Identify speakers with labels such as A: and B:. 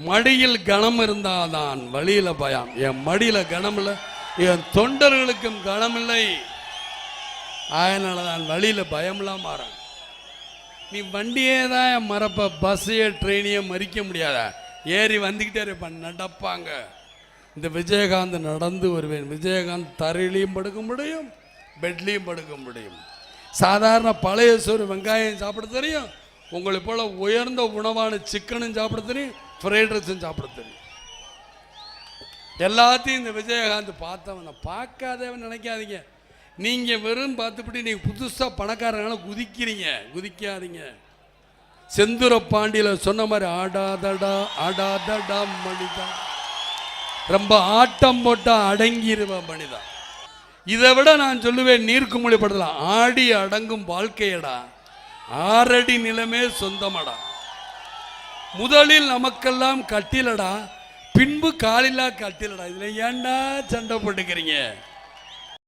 A: மடியில் கனம் இருந்தாதான் வழியில பயம். என் மடியில கனம் இல்லை, என் தொண்டர்களுக்கும் கனம் இல்லை. அதனாலதான் வழியில பயம்லாம் மாற. நீ வண்டியே தான் மறப்ப, பஸ்ஸையே ட்ரெயினையே மறிக்க முடியாத. ஏறி வந்துக்கிட்டே இருப்பான், நடப்பாங்க. இந்த விஜயகாந்த் நடந்து வருவேன். விஜயகாந்த் தரையிலையும் படுக்க முடியும், பெட்லையும் படுக்க முடியும். சாதாரண பழைய சோறு வெங்காயம் சாப்பிட தெரியும். உங்களை போல உயர்ந்த உணவான சிக்கனும் சாப்பிட தெரியும், ஃப்ரைட் ரைஸும் சாப்பிட தெரியும். எல்லாத்தையும் இந்த விஜயகாந்த் பார்த்தவனை பார்க்காதவன் நினைக்காதீங்க. நீங்கள் வெறும் பார்த்துப்பட்டு நீங்கள் புதுசாக பணக்காரனால குதிக்காதீங்க. செந்துர பாண்டியில் சொன்ன மாதிரி ஆடாதடா மனிதா, ரொம்ப ஆட்டம் போட்டா அடங்கிடுவ மனிதா. இதை விட நான் சொல்லுவேன், நீர்க்குமொழி படலாம், ஆடி அடங்கும் வாழ்க்கையடா, ஆறடி நிலமே சொந்தமடா. முதலில் நமக்கெல்லாம் கட்டிலடா, பின்பு காலில்லா கட்டிலடா. இதில் ஏன்டா சண்டை போட்டுக்கிறீங்க?